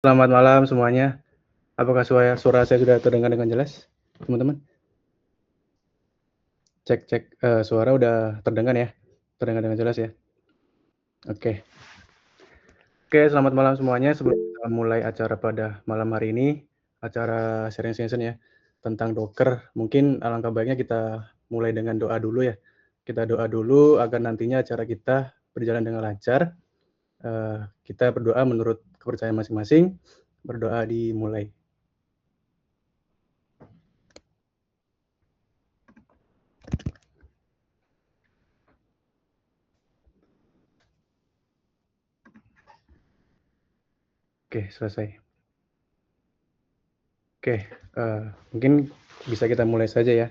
Selamat malam semuanya. Apakah suara saya sudah terdengar dengan jelas, teman-teman? Cek cek, suara udah terdengar ya? Terdengar dengan jelas ya? Oke. Oke, selamat malam semuanya. Sebelum kita mulai acara pada malam hari ini, acara sharing session ya, tentang Docker, mungkin alangkah baiknya kita mulai dengan doa dulu ya. Kita doa dulu agar nantinya acara kita berjalan dengan lancar. Kita berdoa menurut kepercayaan masing-masing. Berdoa dimulai. Oke, selesai. Oke, mungkin bisa kita mulai saja ya.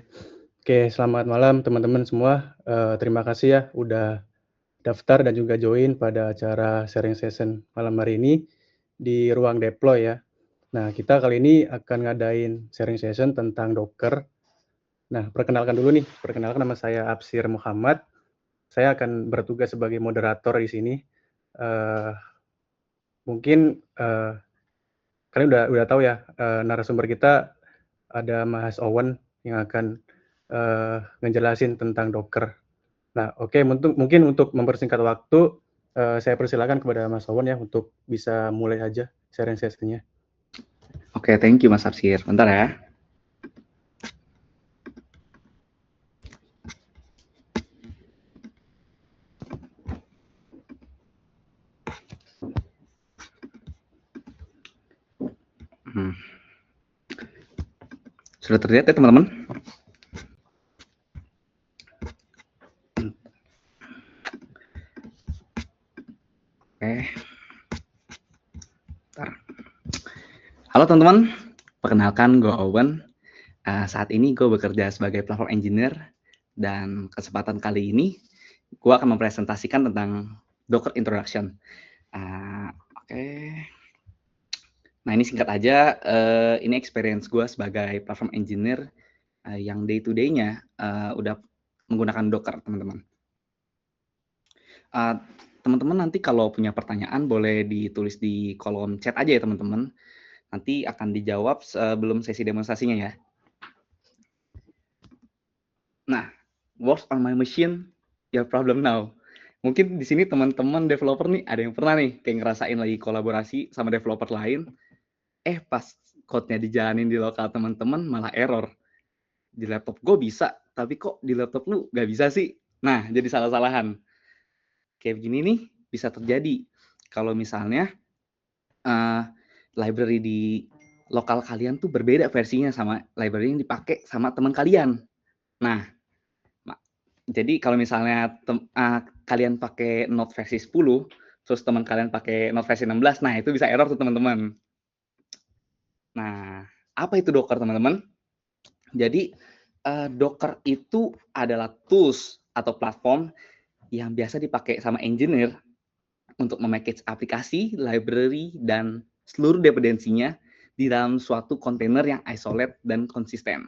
Oke, selamat malam teman-teman semua, terima kasih ya udah daftar dan juga join pada acara sharing session malam hari ini di ruang deploy ya. Nah, kita kali ini akan ngadain sharing session tentang Docker. Nah, perkenalkan dulu nih, perkenalkan nama saya Absir Muhammad, saya akan bertugas sebagai moderator di sini. Eee, Mungkin, kalian udah tahu ya, narasumber kita ada Mas Owen yang akan, ngejelasin tentang Docker. Nah, oke, mungkin untuk mempersingkat waktu, saya persilakan kepada Mas Owen ya untuk bisa mulai aja sharing session-nya. Oke, thank you Mas Absir. Bentar ya. Sudah terlihat ya teman-teman? Oke. Bentar. Halo teman-teman, perkenalkan gue Owen. Saat ini gue bekerja sebagai platform engineer dan kesempatan kali ini gue akan mempresentasikan tentang Docker Introduction. Oke. Nah ini singkat aja, ini experience gue sebagai platform engineer yang day to day-nya udah menggunakan Docker teman-teman. Teman-teman nanti kalau punya pertanyaan boleh ditulis di kolom chat aja ya teman-teman. Nanti akan dijawab sebelum sesi demonstrasinya ya. Nah, works on my machine, your problem now. Mungkin di sini teman-teman developer nih ada yang pernah nih kayak ngerasain lagi kolaborasi sama developer lain, pas code-nya dijalanin di lokal teman-teman malah error. Di laptop gue bisa, tapi kok di laptop lu nggak bisa sih? Nah, jadi salah-salahan. Kayak begini nih bisa terjadi kalau misalnya library di lokal kalian tuh berbeda versinya sama library yang dipakai sama teman kalian. Nah, jadi kalau misalnya kalian pakai Node versi 10, terus teman kalian pakai Node versi 16, nah itu bisa error tuh teman-teman. Nah, apa itu Docker teman-teman? Jadi Docker itu adalah tools atau platform yang biasa dipakai sama engineer untuk memanage aplikasi, library, dan seluruh dependensinya di dalam suatu kontainer yang isolate dan konsisten.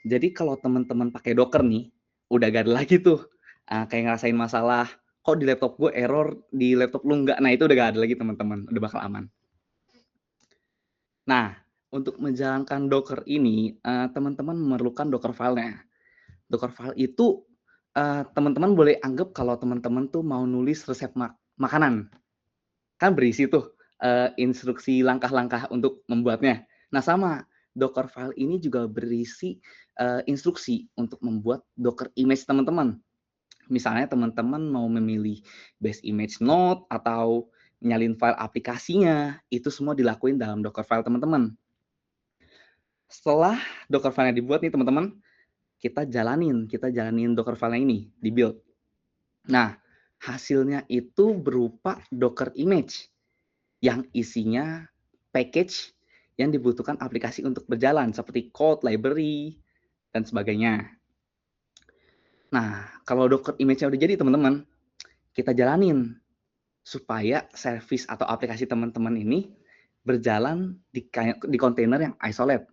Jadi kalau teman-teman pakai Docker nih, udah gak ada lagi tuh kayak ngerasain masalah, kok di laptop gue error, di laptop lu enggak. Nah itu udah gak ada lagi teman-teman, udah bakal aman. Nah, untuk menjalankan Docker ini, teman-teman memerlukan Docker file-nya. Docker file itu teman-teman boleh anggap kalau teman-teman tuh mau nulis resep makanan. Kan berisi tuh instruksi langkah-langkah untuk membuatnya. Nah sama, Docker file ini juga berisi instruksi untuk membuat Docker image teman-teman. Misalnya teman-teman mau memilih base image node atau nyalin file aplikasinya, itu semua dilakuin dalam Docker file teman-teman. Setelah Docker file-nya dibuat nih teman-teman, kita jalanin Docker file-nya ini, di build. Nah, hasilnya itu berupa Docker image yang isinya package yang dibutuhkan aplikasi untuk berjalan seperti code, library, dan sebagainya. Nah, kalau Docker image-nya udah jadi teman-teman, kita jalanin supaya service atau aplikasi teman-teman ini berjalan di kontainer yang isolate.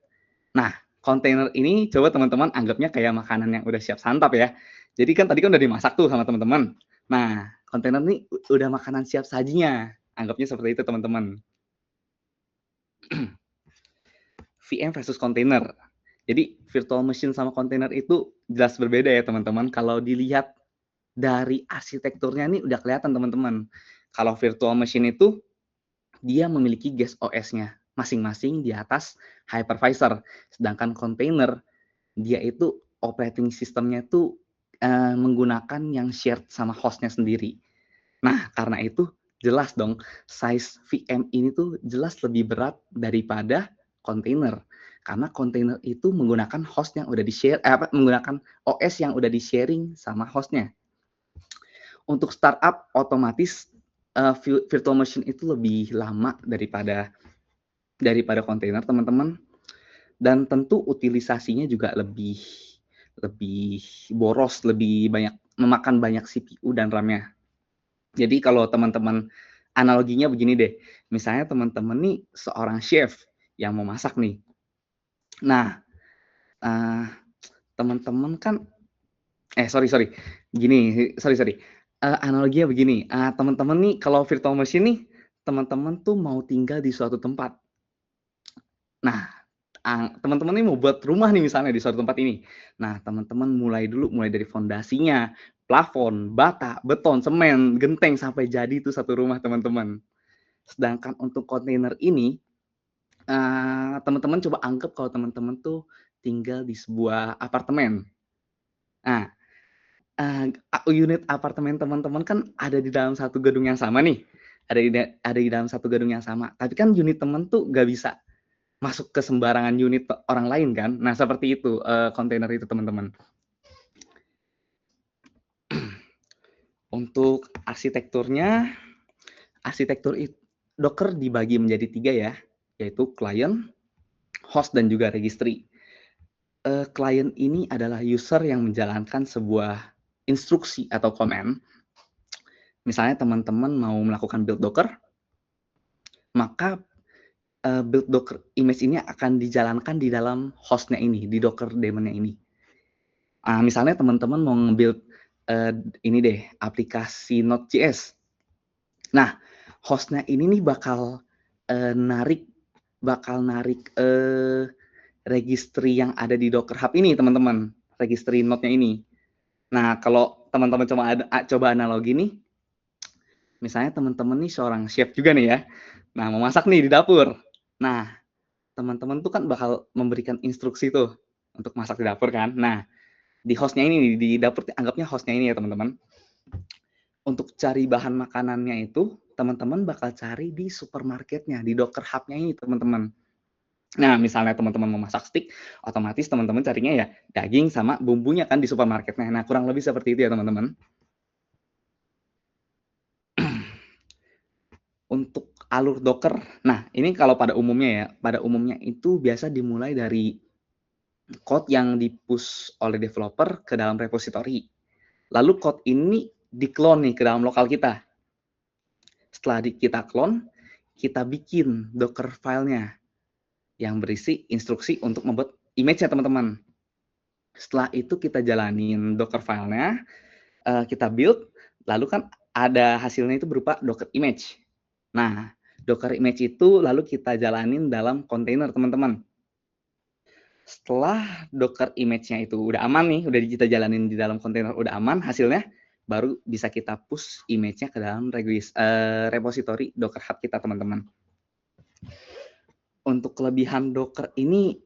Nah, kontainer ini coba teman-teman anggapnya kayak makanan yang udah siap santap ya. Jadi kan tadi kan udah dimasak tuh sama teman-teman. Nah, kontainer ini udah makanan siap sajinya. Anggapnya seperti itu teman-teman. VM versus container. Jadi virtual machine sama container itu jelas berbeda ya teman-teman. Kalau dilihat dari arsitekturnya nih udah kelihatan teman-teman. Kalau virtual machine itu dia memiliki guest OS-nya masing-masing di atas hypervisor. Sedangkan container dia itu operating system-nya tuh menggunakan yang shared sama host-nya sendiri. Nah, karena itu jelas dong size VM ini tuh jelas lebih berat daripada container. Karena container itu menggunakan host yang udah di-share, menggunakan OS yang udah di-sharing sama host-nya. Untuk startup otomatis virtual machine itu lebih lama daripada container, teman-teman. Dan tentu utilisasinya juga lebih boros, lebih banyak memakan banyak CPU dan RAM-nya. Jadi kalau teman-teman analoginya begini deh, misalnya teman-teman nih seorang chef yang mau masak nih. Nah, teman-teman kan analoginya begini, teman-teman nih kalau virtual machine nih, teman-teman tuh mau tinggal di suatu tempat. Nah, teman-teman nih mau buat rumah nih misalnya di suatu tempat ini. Nah, teman-teman mulai dari fondasinya, plafon, bata, beton, semen, genteng sampai jadi itu satu rumah teman-teman. Sedangkan untuk kontainer ini, teman-teman coba anggap kalau teman-teman tuh tinggal di sebuah apartemen. Nah, unit apartemen teman-teman kan ada di dalam satu gedung yang sama nih, ada di dalam satu gedung yang sama. Tapi kan unit teman tuh nggak bisa masuk ke sembarangan unit orang lain kan. Nah, seperti itu kontainer itu teman-teman. Untuk arsitekturnya, Docker dibagi menjadi 3 ya, yaitu client, host, dan juga registry. Client ini adalah user yang menjalankan sebuah instruksi atau command. Misalnya teman-teman mau melakukan build Docker, maka build Docker image ini akan dijalankan di dalam host-nya ini, di Docker daemon-nya ini. Misalnya teman-teman mau nge-build ini deh, aplikasi Node.js. Nah, host-nya ini nih bakal narik registry yang ada di Docker Hub ini, teman-teman. Registry node-nya ini. Nah, kalau teman-teman coba analogi nih, misalnya teman-teman nih seorang chef juga nih ya. Nah, mau masak nih di dapur. Nah, teman-teman tuh kan bakal memberikan instruksi tuh untuk masak di dapur kan. Nah, di host-nya ini, di dapur anggapnya host-nya ini ya teman-teman. Untuk cari bahan makanannya itu, teman-teman bakal cari di supermarketnya, di Docker Hub-nya ini teman-teman. Nah, misalnya teman-teman mau masak steak, otomatis teman-teman carinya ya daging sama bumbunya kan di supermarketnya. Nah, kurang lebih seperti itu ya teman-teman. Untuk alur Docker, nah ini kalau pada umumnya itu biasa dimulai dari code yang di-push oleh developer ke dalam repository. Lalu code ini di-clone nih ke dalam lokal kita. Setelah kita clone, kita bikin Docker file-nya yang berisi instruksi untuk membuat image-nya teman-teman. Setelah itu kita jalanin Docker file-nya, kita build, lalu kan ada hasilnya itu berupa Docker image. Nah, Docker image itu lalu kita jalanin dalam kontainer teman-teman. Setelah Docker image-nya itu udah aman nih, udah kita jalanin di dalam kontainer udah aman hasilnya, baru bisa kita push image-nya ke dalam repository Docker Hub kita teman-teman. Untuk kelebihan Docker ini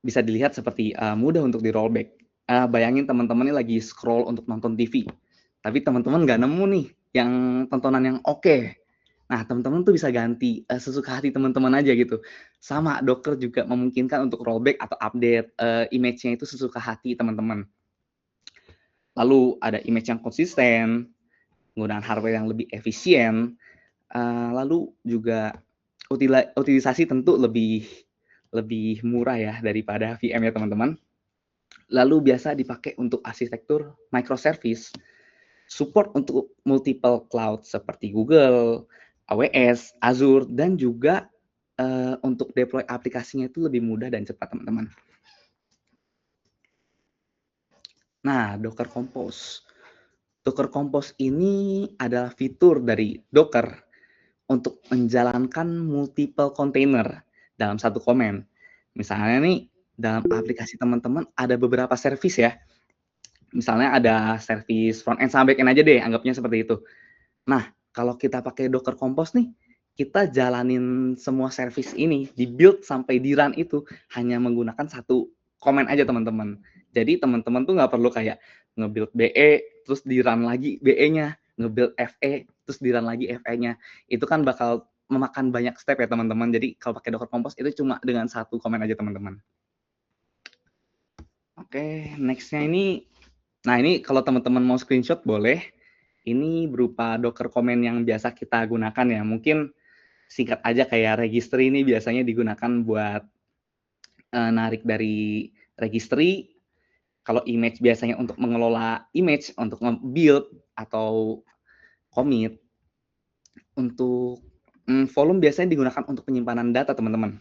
bisa dilihat seperti mudah untuk di rollback. Bayangin teman-teman ini lagi scroll untuk nonton TV, tapi teman-teman nggak nemu nih yang tontonan yang oke. Nah, teman-teman tuh bisa ganti sesuka hati teman-teman aja gitu. Sama, Docker juga memungkinkan untuk rollback atau update image-nya itu sesuka hati teman-teman. Lalu ada image yang konsisten, penggunaan hardware yang lebih efisien, lalu juga utilisasi tentu lebih murah ya daripada VM ya teman-teman. Lalu biasa dipakai untuk arsitektur microservice, support untuk multiple cloud seperti Google, AWS, Azure, dan juga untuk deploy aplikasinya itu lebih mudah dan cepat teman-teman. Nah, Docker Compose. Docker Compose ini adalah fitur dari Docker untuk menjalankan multiple container dalam satu komen. Misalnya nih, dalam aplikasi teman-teman ada beberapa service ya. Misalnya ada service front end sama back end aja deh, anggapnya seperti itu. Nah, kalau kita pakai Docker Compose nih, kita jalanin semua service ini, di-build sampai di-run itu hanya menggunakan satu komen aja teman-teman. Jadi teman-teman tuh nggak perlu kayak nge-build BE, terus di-run lagi BE-nya, nge-build FE, terus di-run lagi FE-nya. Itu kan bakal memakan banyak step ya teman-teman. Jadi kalau pakai Docker Compose itu cuma dengan satu komen aja teman-teman. Oke, next-nya ini, nah ini kalau teman-teman mau screenshot boleh. Ini berupa Docker comment yang biasa kita gunakan ya. Mungkin singkat aja kayak registry ini biasanya digunakan buat narik dari registry. Kalau image biasanya untuk mengelola image, untuk nge-build atau commit. Untuk volume biasanya digunakan untuk penyimpanan data teman-teman.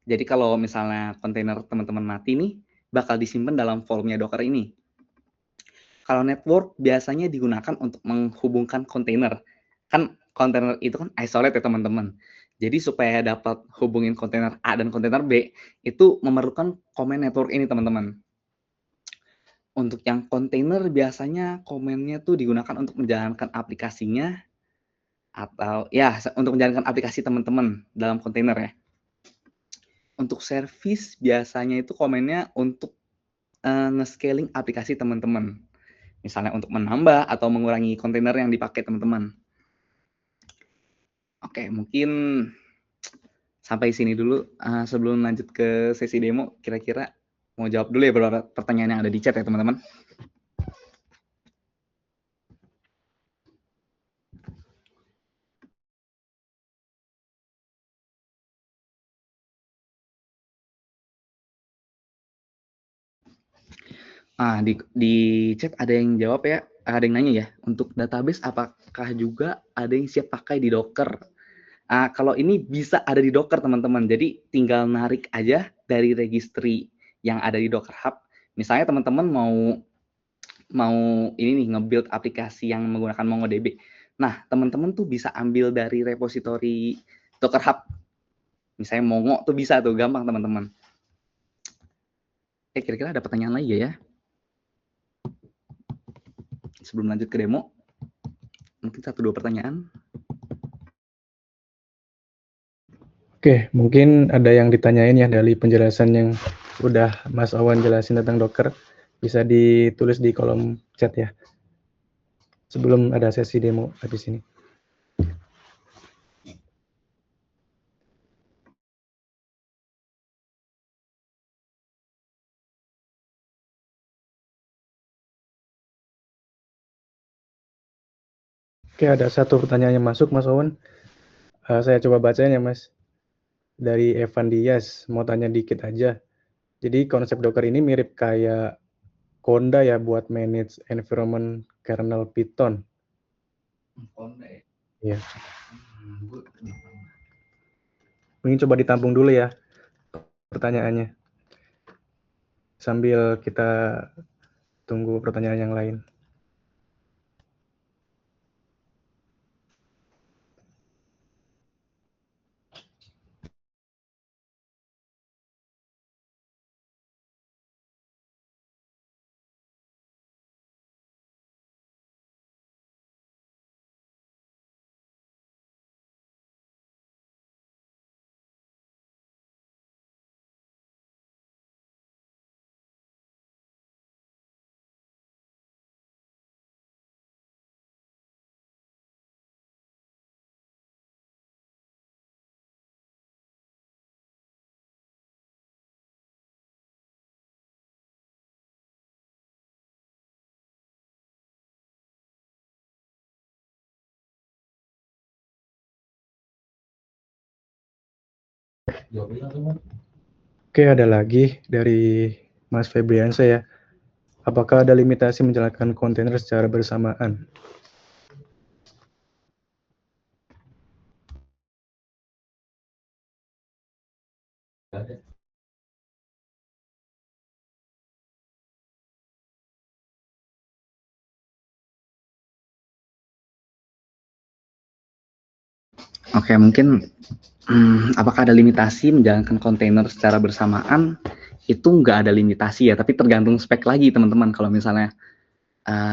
Jadi kalau misalnya kontainer teman-teman mati nih, bakal disimpan dalam volumenya Docker ini. Kalau network biasanya digunakan untuk menghubungkan kontainer. Kan kontainer itu kan isolate ya teman-teman. Jadi supaya dapat hubungin kontainer A dan kontainer B, itu memerlukan command network ini teman-teman. Untuk yang kontainer biasanya komennya tuh digunakan untuk menjalankan aplikasinya, atau ya untuk menjalankan aplikasi teman-teman dalam kontainer ya. Untuk service biasanya itu komennya untuk nge-scaling aplikasi teman-teman. Misalnya untuk menambah atau mengurangi kontainer yang dipakai teman-teman. Oke, mungkin sampai sini dulu. Sebelum lanjut ke sesi demo, kira-kira mau jawab dulu ya beberapa pertanyaan yang ada di chat ya teman-teman. Di chat ada yang jawab ya, ada yang nanya ya, untuk database apakah juga ada yang siap pakai di Docker? Kalau ini bisa ada di Docker teman-teman, jadi tinggal narik aja dari registry yang ada di Docker Hub. Misalnya teman-teman mau ini nih nge-build aplikasi yang menggunakan MongoDB. Nah, teman-teman tuh bisa ambil dari repository Docker Hub. Misalnya Mongo tuh bisa tuh, gampang teman-teman. Kira-kira ada pertanyaan lagi ya? Sebelum lanjut ke demo, mungkin 1-2 pertanyaan. Oke, mungkin ada yang ditanyain ya dari penjelasan yang udah Mas Awan jelasin tentang Docker. Bisa ditulis di kolom chat ya. Sebelum ada sesi demo habis ini. Oke, ada satu pertanyaan yang masuk, Mas Awan. Saya coba bacain ya, Mas. Dari Evan Dias, mau tanya dikit aja. Jadi konsep Docker ini mirip kayak Conda ya buat manage environment kernel Python. Conda ya? Iya. Mungkin coba ditampung dulu ya pertanyaannya. Sambil kita tunggu pertanyaan yang lain. Oke, ada lagi dari Mas Febriansa ya. Apakah ada limitasi menjalankan kontainer secara bersamaan? Oke, mungkin apakah ada limitasi menjalankan kontainer secara bersamaan? Itu nggak ada limitasi ya, tapi tergantung spek lagi teman-teman. Kalau misalnya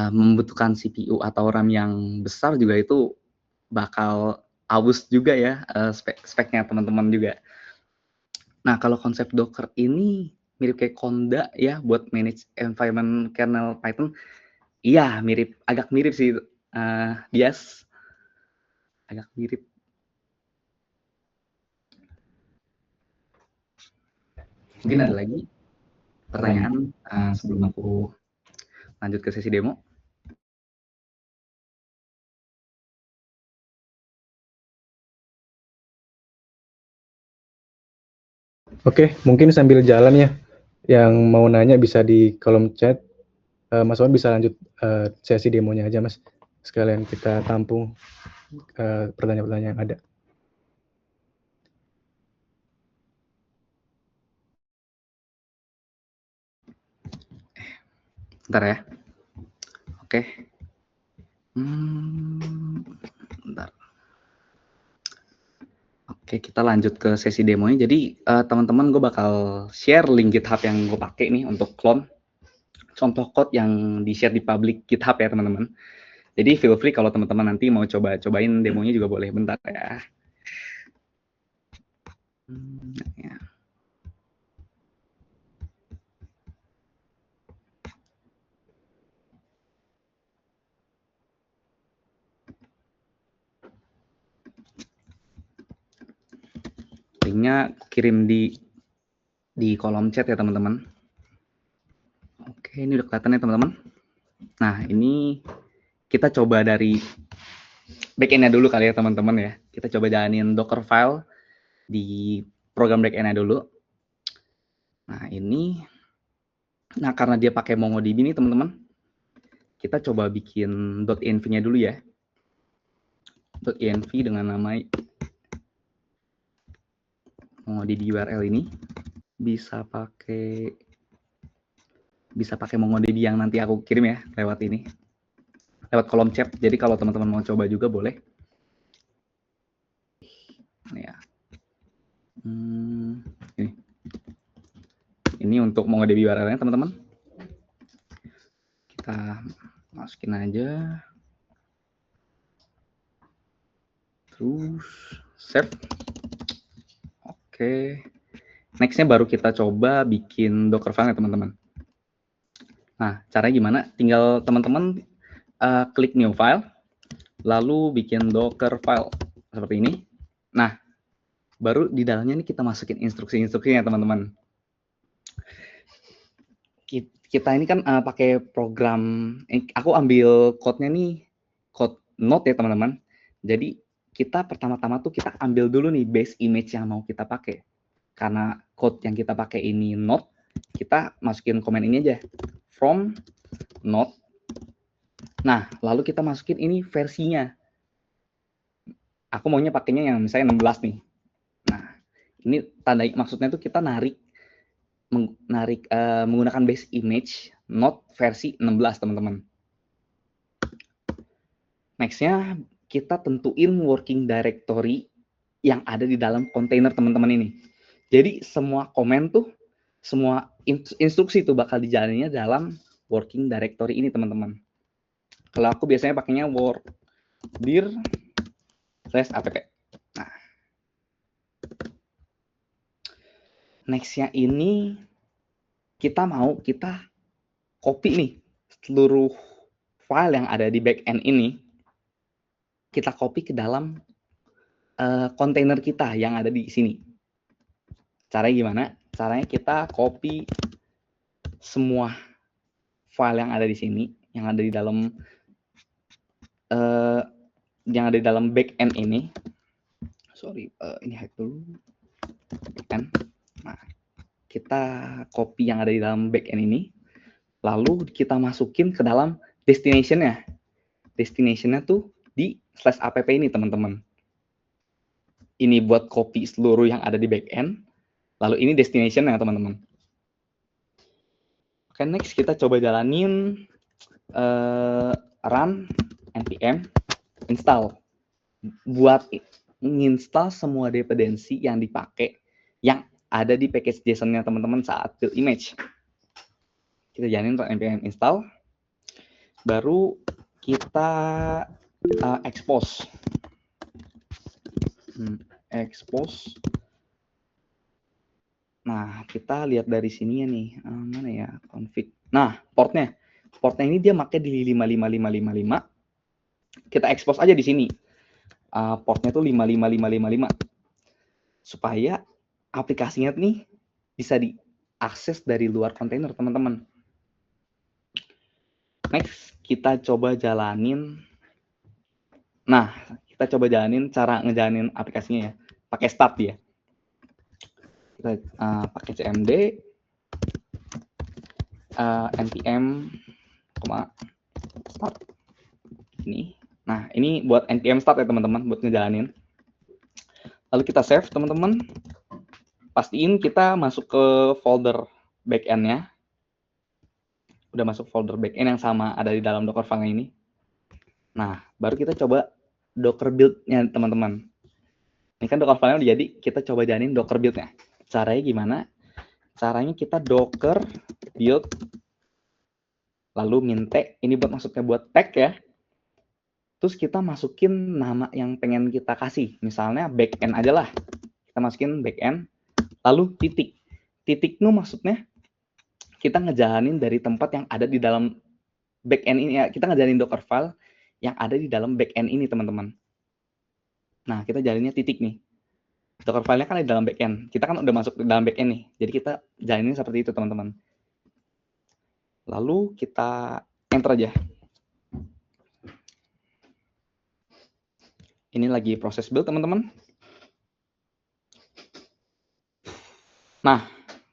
membutuhkan CPU atau RAM yang besar juga itu bakal aus juga ya speknya teman-teman juga. Nah, kalau konsep Docker ini mirip kayak Conda ya buat manage environment kernel Python. Iya, agak mirip sih, Bias. Agak mirip. Mungkin ada lagi pertanyaan sebelum aku lanjut ke sesi demo? Oke, mungkin sambil jalan ya, yang mau nanya bisa di kolom chat. Mas Wan bisa lanjut sesi demonya aja, Mas. Sekalian kita tampung pertanyaan-pertanyaan yang ada. Bentar ya. Oke. Bentar. Oke, kita lanjut ke sesi demonya. Jadi teman-teman, gue bakal share link GitHub yang gue pakai nih untuk clone contoh code yang di-share di public GitHub ya teman-teman. Jadi feel free kalau teman-teman nanti mau cobain demonya juga boleh. Bentar ya. Ya. Linknya kirim di kolom chat ya teman-teman. Oke, ini udah kelihatan ya teman-teman. Nah, ini kita coba dari backend-nya dulu kali ya teman-teman ya. Kita coba jalanin Docker file di program backend-nya dulu. Nah, nah karena dia pakai MongoDB nih teman-teman, kita coba bikin .env-nya dulu ya. .env dengan nama MongoDB URL ini bisa pakai MongoDB yang nanti aku kirim ya lewat kolom chat. Jadi kalau teman-teman mau coba juga boleh. Ya. Ini untuk MongoDB URL-nya teman-teman. Kita masukin aja. Terus save. Oke. Next-nya baru kita coba bikin Docker file ya teman-teman. Nah, caranya gimana? Tinggal teman-teman klik new file, lalu bikin Docker file seperti ini. Nah, baru di dalamnya ini kita masukin instruksi-instruksinya teman-teman. Kita ini kan pakai program, aku ambil code-nya nih, code Node ya teman-teman. Jadi kita pertama-tama tuh kita ambil dulu nih base image yang mau kita pakai. Karena code yang kita pakai ini Node, kita masukin komen ini aja, from Node. Nah, lalu kita masukin ini versinya. Aku maunya pakainya yang misalnya 16 nih. Nah, ini tanda maksudnya tuh kita menggunakan base image Node versi 16 teman-teman. Next-nya kita tentuin working directory yang ada di dalam kontainer teman-teman ini. Jadi semua komen tuh, semua instruksi tuh bakal dijalaninya dalam working directory ini teman-teman. Kalau aku biasanya pakainya dir/app. Nah, next-nya ini kita copy nih seluruh file yang ada di backend ini, kita copy ke dalam kontainer kita yang ada di sini. Caranya gimana? Caranya kita copy semua file yang ada di sini, yang ada di dalam backend ini. Sorry, ini hack dulu. Kan? Nah, kita copy yang ada di dalam backend ini, lalu kita masukin ke dalam destination-nya. Destination-nya tuh di /app ini teman-teman. Ini buat copy seluruh yang ada di backend, lalu ini destination-nya teman-teman. Oke, next kita coba jalanin run npm install buat nginstal semua dependensi yang dipakai yang ada di package JSON-nya teman-teman saat build image. Kita jalanin npm install, baru kita expose. Expose. Nah, kita lihat dari sini ya nih, mana ya config. Nah, portnya ini dia pakai di 55555. Kita expose aja di sini. Portnya tuh 55555 supaya aplikasinya nih bisa diakses dari luar kontainer, teman-teman. Next, kita coba jalanin. Nah, kita coba jalanin cara ngejalanin aplikasinya ya. Pakai start ya. Kita pakai cmd npm, start. Ini. Nah, ini buat npm start ya teman-teman, buat ngejalanin. Lalu kita save teman-teman. Pastiin kita masuk ke folder backend-nya. Udah masuk folder backend yang sama ada di dalam Docker file ini. Nah, baru kita coba Docker build-nya teman-teman. Ini kan Docker file-nya udah jadi, kita coba jalanin Docker build-nya. Caranya gimana? Caranya kita Docker build, lalu min tag, ini maksudnya buat tag ya. Terus kita masukin nama yang pengen kita kasih. Misalnya backend aja lah. Kita masukin backend, lalu titik. Titik itu maksudnya kita ngejalanin dari tempat yang ada di dalam backend ini ya. Kita ngejalanin Docker file yang ada di dalam backend ini, teman-teman. Nah, kita jalaninnya titik nih. Docker file-nya kan di dalam backend. Kita kan udah masuk di dalam backend nih. Jadi kita jalanin seperti itu, teman-teman. Lalu kita enter aja. Ini lagi proses build, teman-teman. Nah,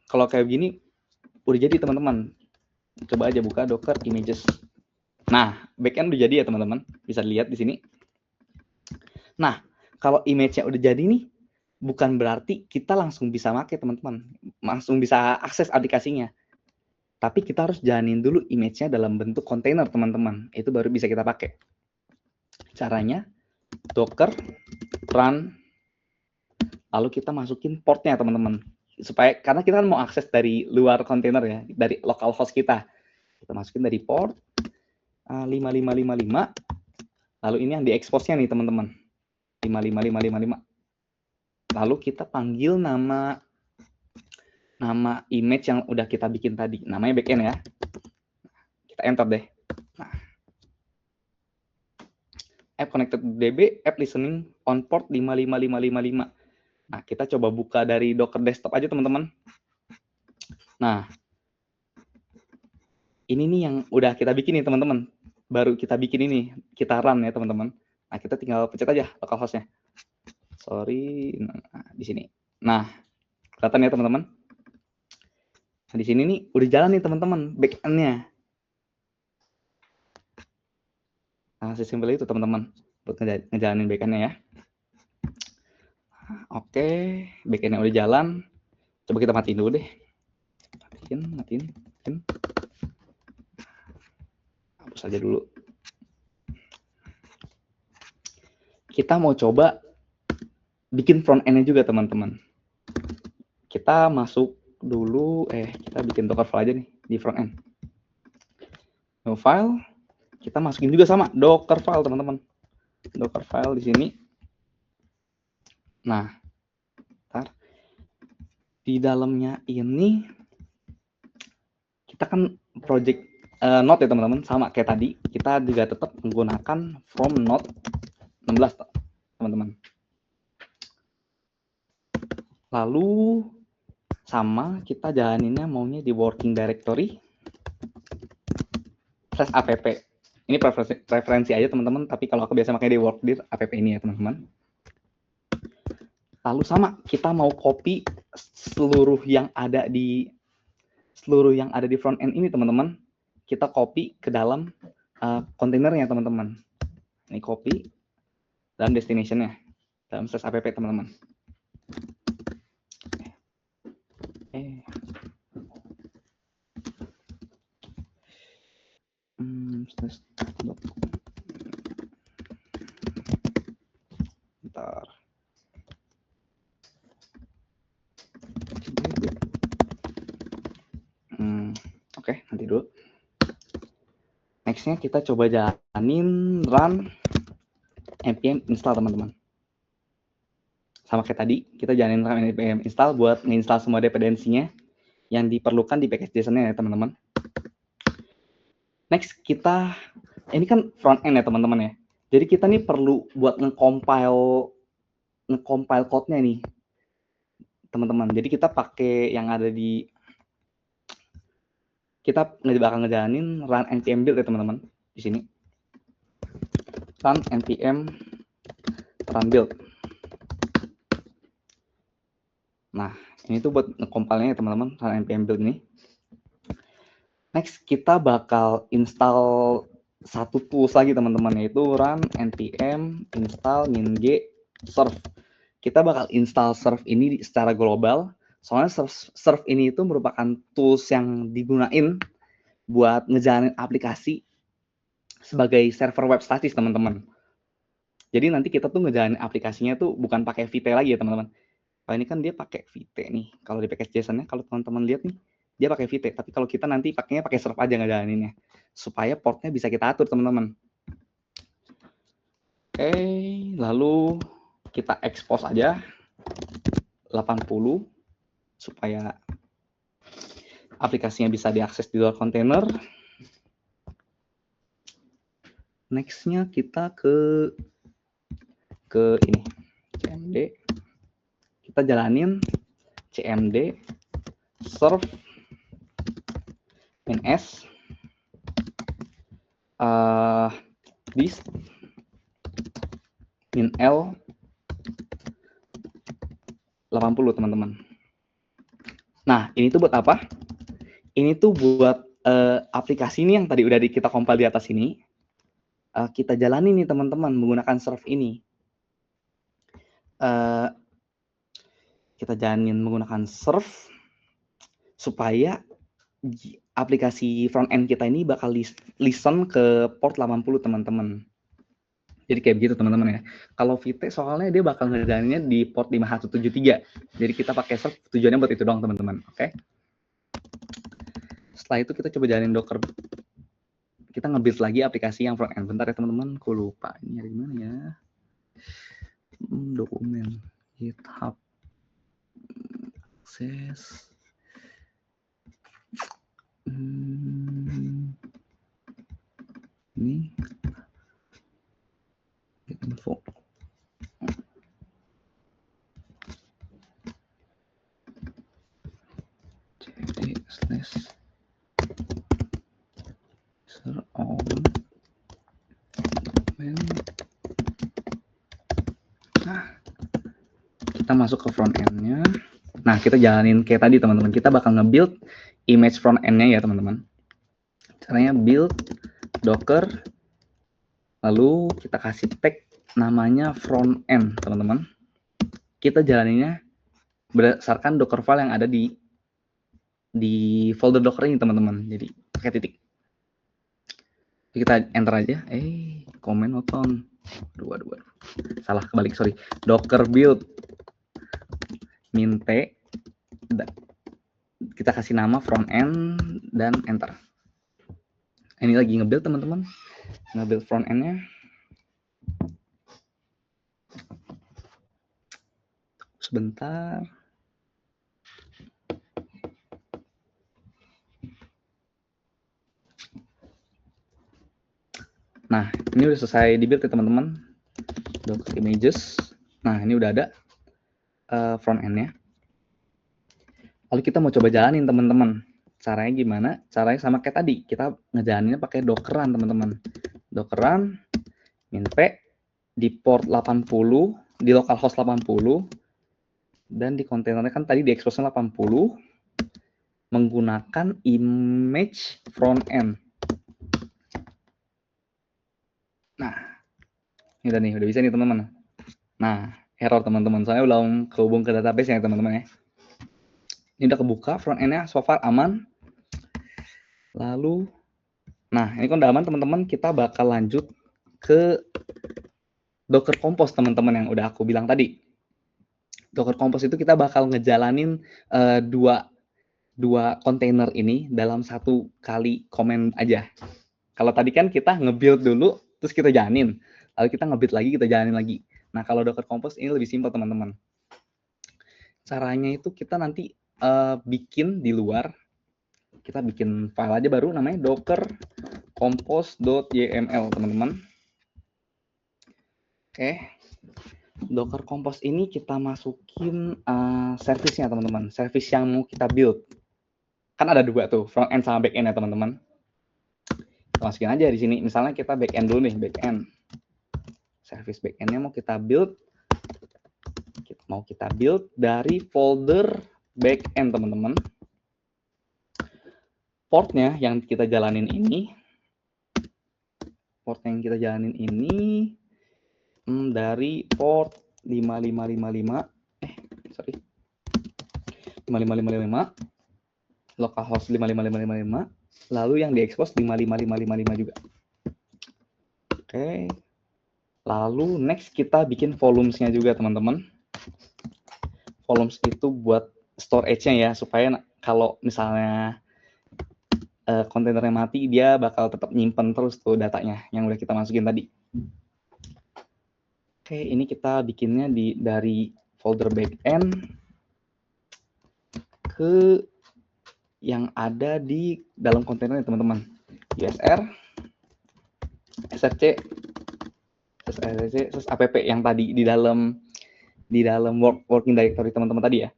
kalau kayak gini udah jadi, teman-teman. Coba aja buka Docker images. Nah, backend udah jadi ya, teman-teman. Bisa dilihat di sini. Nah, kalau image-nya udah jadi nih, bukan berarti kita langsung bisa pakai, teman-teman. Langsung bisa akses aplikasinya. Tapi kita harus jalanin dulu image-nya dalam bentuk kontainer, teman-teman. Itu baru bisa kita pakai. Caranya, Docker run, lalu kita masukin portnya, teman-teman. Karena kita kan mau akses dari luar kontainer ya, dari localhost kita. Kita masukin dari port 55555. Lalu ini yang diekspos-nya nih, teman-teman. 55555. Lalu kita panggil nama image yang udah kita bikin tadi. Namanya backend ya. Kita enter deh. Nah, app connected to DB, app listening on port 55555. Nah, kita coba buka dari Docker desktop aja, teman-teman. Nah, ini nih yang udah kita bikin nih, teman-teman. Baru kita bikin ini, kita run ya, teman-teman. Nah, kita tinggal pencet aja localhost-nya. Sorry, nah, di sini. Nah, kelihatan ya, teman-teman. Nah, di sini nih udah jalan nih, teman-teman, backend-nya. Nah, sesimpel itu, teman-teman, buat ngejalanin backend-nya ya. Oke, backend-nya udah jalan. Coba kita matiin dulu deh. Matiin. Hapus aja dulu. Kita mau coba bikin front end-nya juga, teman-teman. Kita masuk dulu, kita bikin Docker file aja nih di front end. New file, kita masukin juga sama Docker file, teman-teman. Docker file di sini. Nah, ntar di dalamnya ini kita kan project node ya, teman-teman, sama kayak tadi. Kita juga tetap menggunakan from node 16, teman-teman. Lalu sama kita jalaninnya maunya di working directory /app. Ini preferensi aja, teman-teman, tapi kalau aku biasa pakai di workdir app ini ya, teman-teman. Lalu sama kita mau copy seluruh yang ada di front end ini, teman-teman. Kita copy ke dalam kontainernya, teman-teman. Ini copy dalam destination-nya, dalam /app, teman-teman. Bentar. berhenti dulu. Nextnya kita coba jalanin run npm install teman-teman. Sama kayak tadi, kita jalanin run npm install buat nge-install semua dependensinya yang diperlukan di package JSON-nya ya teman-teman. Next kita, ini kan front end ya teman-teman ya. Jadi kita nih perlu buat nge-compile code-nya nih teman-teman. Jadi kita pakai yang ada di, kita bakal ngejalanin run npm build ya teman-teman di sini. Run npm run build. Nah, ini tuh buat nge-compile-nya ya teman-teman, run npm build ini. Next kita bakal install satu tools lagi teman-teman, yaitu run npm install min-g serve. Kita bakal install serve ini secara global. Soalnya serve ini itu merupakan tools yang digunain buat ngejalanin aplikasi sebagai server web statis, teman-teman. Jadi nanti kita tuh ngejalanin aplikasinya tuh bukan pakai Vite lagi ya, teman-teman. Kalau ini kan dia pakai Vite nih. Kalau di package JSON-nya, kalau teman-teman lihat nih, dia pakai Vite. Tapi kalau kita nanti pakainya pakai serve aja ngejalaninnya. Supaya portnya bisa kita atur, teman-teman. Oke, lalu kita expose aja 80 supaya aplikasinya bisa diakses di luar kontainer. Next-nya kita ke ini cmd. Kita jalanin cmd serve ns this min l 80 teman-teman. Nah, ini tuh buat apa? Ini tuh buat aplikasi ini yang tadi udah kita compile di atas ini. Kita jalani nih teman-teman menggunakan serve ini. Kita jalanin menggunakan serve supaya aplikasi front end kita ini bakal listen ke port 80 teman-teman. Jadi kayak begitu teman-teman ya. Kalau Vite soalnya dia bakal ngejalaninnya di port 5173. Jadi kita pakai serve tujuannya buat itu doang teman-teman. Oke. Setelah itu kita coba jalanin Docker. Kita nge-build lagi aplikasi yang front end. Bentar ya teman-teman, aku lupa ini dari mana ya. Dokumen GitHub akses. Ini info. cd slash on dokumen. Nah, kita masuk ke front end-nya. Nah, kita jalanin kayak tadi teman-teman. Kita bakal nge-build image front end-nya ya teman-teman. Caranya build docker, lalu kita kasih tag namanya front end teman-teman. Kita jalaninnya berdasarkan docker file yang ada di folder docker ini teman-teman. Jadi pakai titik. Kita enter aja. Komen oton. Aduh. Salah kebalik, sorry. Docker build min t. Kita kasih nama front end dan enter. Ini lagi nge-build teman-teman. Nge-build front end-nya. Sebentar. Nah, ini udah selesai di-build ya teman-teman. Docker images. Nah, ini udah ada front end-nya. Lalu kita mau coba jalanin teman-teman. Caranya gimana? Caranya sama kayak tadi. Kita ngejalaninnya pakai Dockeran teman-teman. Dockeran min p di port 80, di localhost 80, dan di kontainernya kan tadi di expose-nya 80 menggunakan image front end. Nah, ini udah bisa nih teman-teman. Nah, error teman-teman. Soalnya belum kehubung ke database ya teman-teman ya. Ini udah kebuka front end-nya, so far aman. Lalu, nah ini kan udah aman teman-teman. Kita bakal lanjut ke Docker Compose teman-teman yang udah aku bilang tadi. Docker Compose itu kita bakal ngejalanin dua dua kontainer ini dalam satu kali komen aja. Kalau tadi kan kita nge-build dulu, terus kita jalanin. Lalu kita nge-build lagi, kita jalanin lagi. Nah, kalau Docker Compose ini lebih simpel, teman-teman. Caranya itu kita nanti bikin di luar, kita bikin file aja baru namanya docker compose.yml, teman-teman. Oke. Docker Compose ini kita masukin service-nya, teman-teman. Service yang mau kita build. Kan ada dua tuh, front end sama back end ya, teman-teman. Kita masukin aja di sini. Misalnya kita back end dulu nih, back end. Service back end-nya mau kita build dari folder back end, teman-teman. Portnya yang kita jalanin ini dari port 5555 localhost 55555, lalu yang diekspos 55555 juga. Oke. Lalu next kita bikin volumes-nya juga, teman-teman. Volumes itu buat storage-nya ya, supaya kalau misalnya kontainernya mati, dia bakal tetap nyimpen terus tuh datanya yang udah kita masukin tadi. Oke, ini kita bikinnya dari folder backend ke yang ada di dalam kontainernya, teman-teman. USR, src, terus app yang tadi di dalam working directory teman-teman tadi ya.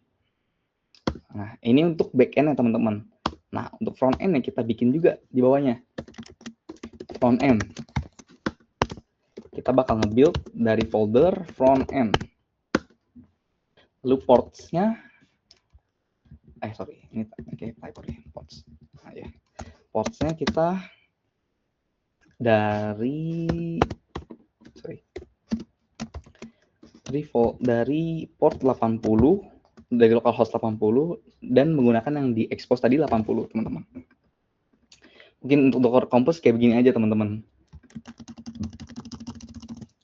Nah, ini untuk backend ya, teman-teman. Nah, untuk front end kita bikin juga di bawahnya. Front end. Kita bakal nge-build dari folder front end. Lalu ports-nya ports. Nah, ya. Ports-nya kita dari port 80, dari localhost 80, dan menggunakan yang diekspos tadi 80, teman-teman. Mungkin untuk Docker Compose kayak begini aja, teman-teman.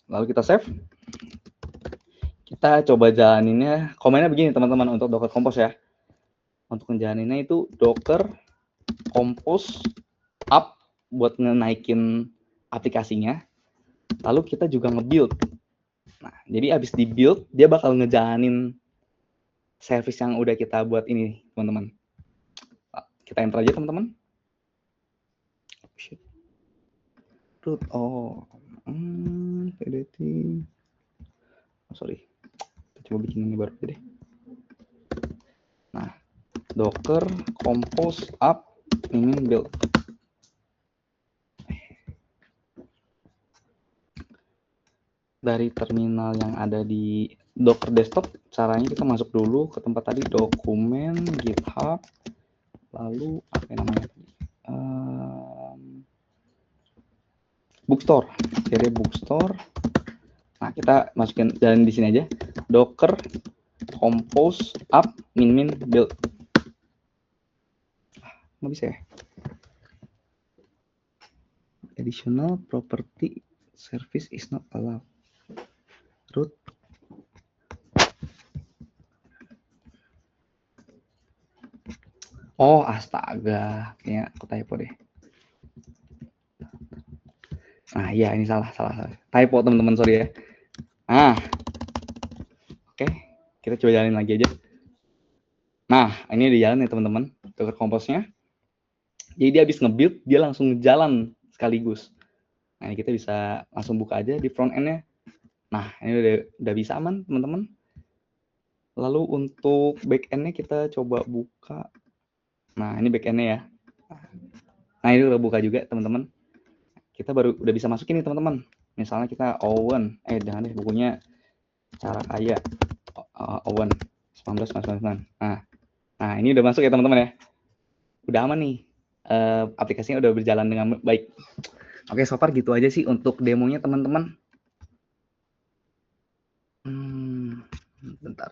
Lalu kita save. Kita coba jalaninnya. Komennya begini, teman-teman, untuk Docker Compose ya. Untuk ngejalaninnya itu Docker Compose up buat ngenaikin aplikasinya. Lalu kita juga nge-build. Nah, jadi abis di-build, dia bakal ngejalanin service yang udah kita buat ini, teman-teman. Kita enter aja, teman-teman. Root, pdt. Sorry, kita coba bikin ini baru deh. Nah, docker compose up ini build. Dari terminal yang ada di Docker desktop, caranya kita masuk dulu ke tempat tadi, dokumen GitHub, lalu apa namanya tadi, bookstore, cd bookstore. Nah, kita masukin jalan di sini aja, docker compose up min build. Nggak bisa ya? Additional property service is not allowed. Root. Oh, astaga, kayaknya aku typo deh. Nah, iya, ini salah. Typo, teman-teman, sorry ya. Nah, oke, kita coba jalanin lagi aja. Nah, ini udah jalan ya, teman-teman, Docker Compose-nya. Jadi dia habis nge-build, dia langsung jalan sekaligus. Nah, ini kita bisa langsung buka aja di front end-nya. Nah, ini udah bisa aman, teman-teman. Lalu untuk back end-nya kita coba buka. Nah, ini back end-nya ya. Nah, ini udah buka juga, teman-teman. Kita udah bisa masukin nih, teman-teman. Misalnya kita Owen, jangan deh, bukunya cara kaya. Owen 1999. Nah, ini udah masuk ya, teman-teman ya. Udah aman nih. Aplikasinya udah berjalan dengan baik. Oke, so far gitu aja sih untuk demonya, teman-teman. Bentar.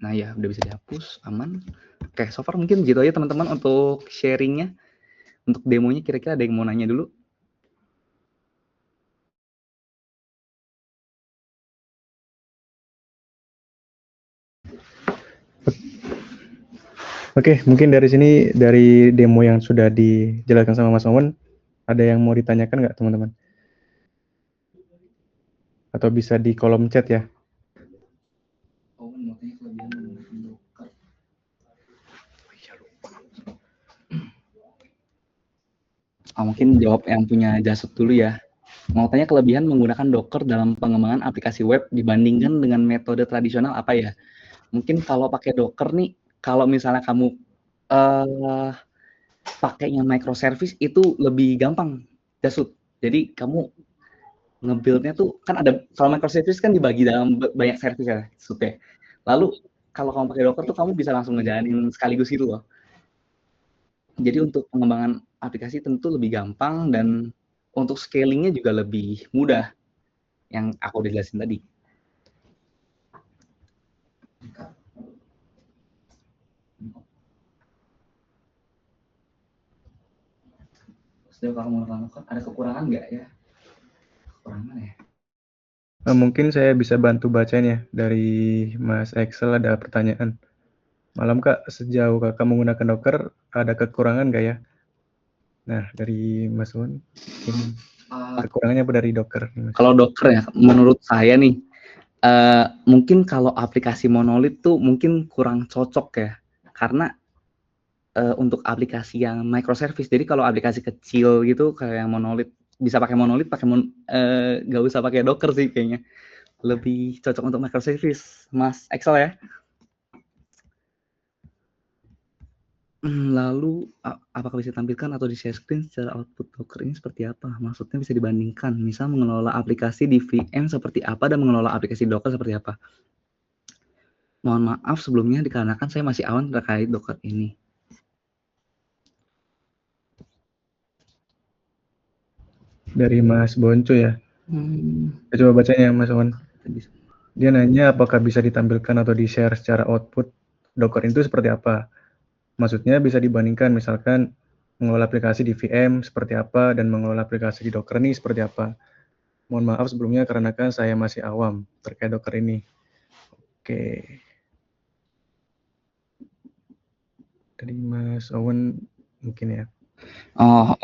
Nah, ya udah bisa dihapus, aman. Oke, so far mungkin gitu aja, teman-teman, untuk sharingnya. Untuk demonya kira-kira ada yang mau nanya dulu? Oke, mungkin dari sini, dari demo yang sudah dijelaskan sama Mas Owen, ada yang mau ditanyakan nggak teman-teman? Atau bisa di kolom chat ya. Mungkin jawab yang punya Jasut dulu ya. Mau tanya kelebihan menggunakan Docker dalam pengembangan aplikasi web dibandingkan dengan metode tradisional apa ya? Mungkin kalau pakai Docker nih, kalau misalnya kamu pakainya microservice itu lebih gampang, Jasut. Jadi kamu nge-build-nya tuh kan ada, kalau microservice kan dibagi dalam banyak service ya, Jasut ya. Lalu kalau kamu pakai Docker tuh kamu bisa langsung ngejalanin sekaligus gitu loh. Jadi untuk pengembangan aplikasi tentu lebih gampang dan untuk scaling-nya juga lebih mudah yang aku udah jelasin tadi. Terus kalau menurut ada kekurangan nggak ya? Kekurangan ya? Mungkin saya bisa bantu bacain ya, dari Mas Excel ada pertanyaan. Malam Kak, sejauh Kakak menggunakan Docker, ada kekurangan nggak ya? Nah, dari Mas Owen, kekurangannya apa dari Docker? Kalau Docker ya, menurut saya nih, mungkin kalau aplikasi monolit tuh mungkin kurang cocok ya, karena untuk aplikasi yang microservice. Jadi kalau aplikasi kecil gitu kayak yang monolit, bisa pakai monolit, nggak usah pakai Docker sih kayaknya. Lebih cocok untuk microservice, Mas Excel ya. Lalu apakah bisa ditampilkan atau di-share screen secara output Docker ini seperti apa? Maksudnya bisa dibandingkan, misal mengelola aplikasi di VM seperti apa dan mengelola aplikasi Docker seperti apa? Mohon maaf sebelumnya dikarenakan saya masih awam terkait Docker ini. Dari Mas Bonco ya. Saya coba bacanya Mas Owen. Dia nanya apakah bisa ditampilkan atau di-share secara output Docker itu seperti apa? Maksudnya bisa dibandingkan, misalkan mengelola aplikasi di VM seperti apa dan mengelola aplikasi di Docker ini seperti apa. Mohon maaf sebelumnya karena kan saya masih awam terkait Docker ini. Oke. Dari Mas Owen mungkin ya.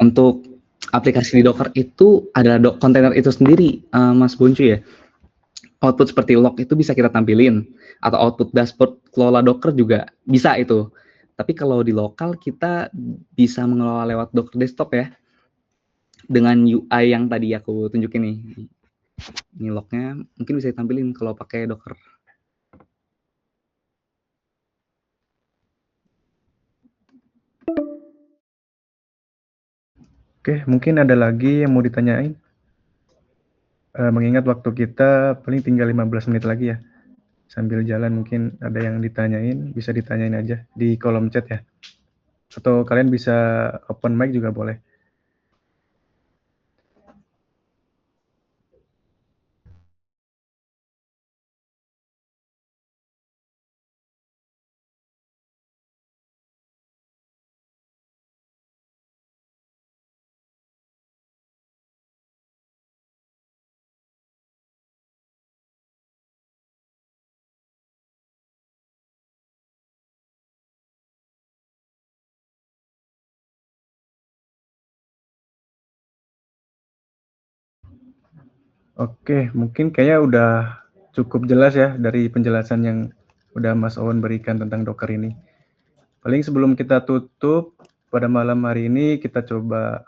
Untuk aplikasi di Docker itu ada kontainer itu sendiri, Mas Boncu ya. Output seperti log itu bisa kita tampilin, atau output dashboard kelola Docker juga bisa itu. Tapi kalau di lokal kita bisa mengelola lewat Docker Desktop ya, dengan UI yang tadi aku tunjukin nih. Ini lognya mungkin bisa ditampilin kalau pakai Docker. Oke, mungkin ada lagi yang mau ditanyain. Mengingat waktu kita paling tinggal 15 menit lagi ya. Sambil jalan mungkin ada yang ditanyain, bisa ditanyain aja di kolom chat ya. Atau kalian bisa open mic juga boleh. Oke, mungkin kayaknya udah cukup jelas ya dari penjelasan yang udah Mas Owen berikan tentang Docker ini. Paling sebelum kita tutup pada malam hari ini kita coba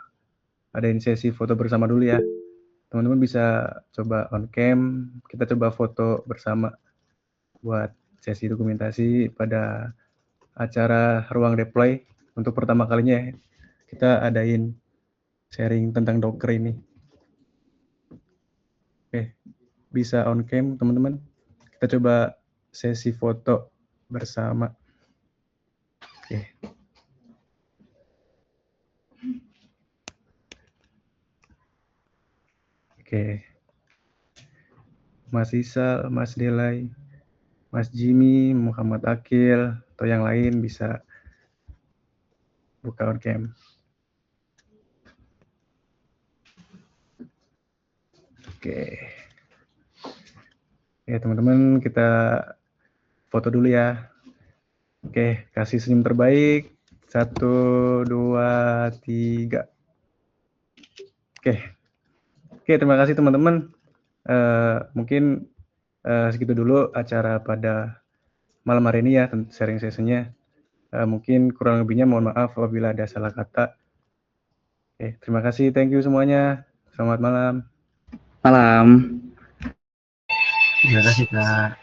adain sesi foto bersama dulu ya. Teman-teman bisa coba on cam, kita coba foto bersama buat sesi dokumentasi pada acara Ruang Deploy untuk pertama kalinya ya. Kita adain sharing tentang Docker ini. Oke, bisa on cam teman-teman. Kita coba sesi foto bersama. Oke. Oke. Mas Isa, Mas Delay, Mas Jimmy, Muhammad Akil, atau yang lain bisa buka on cam. Oke. Ya teman-teman kita foto dulu ya. Oke, kasih senyum terbaik. 1, 2, 3. Oke, terima kasih teman-teman. Mungkin segitu dulu acara pada malam hari ini ya, sharing session-nya. Mungkin kurang lebihnya mohon maaf apabila ada salah kata. Oke, terima kasih. Thank you semuanya. Selamat malam. Malam. Terima kasih, Kak.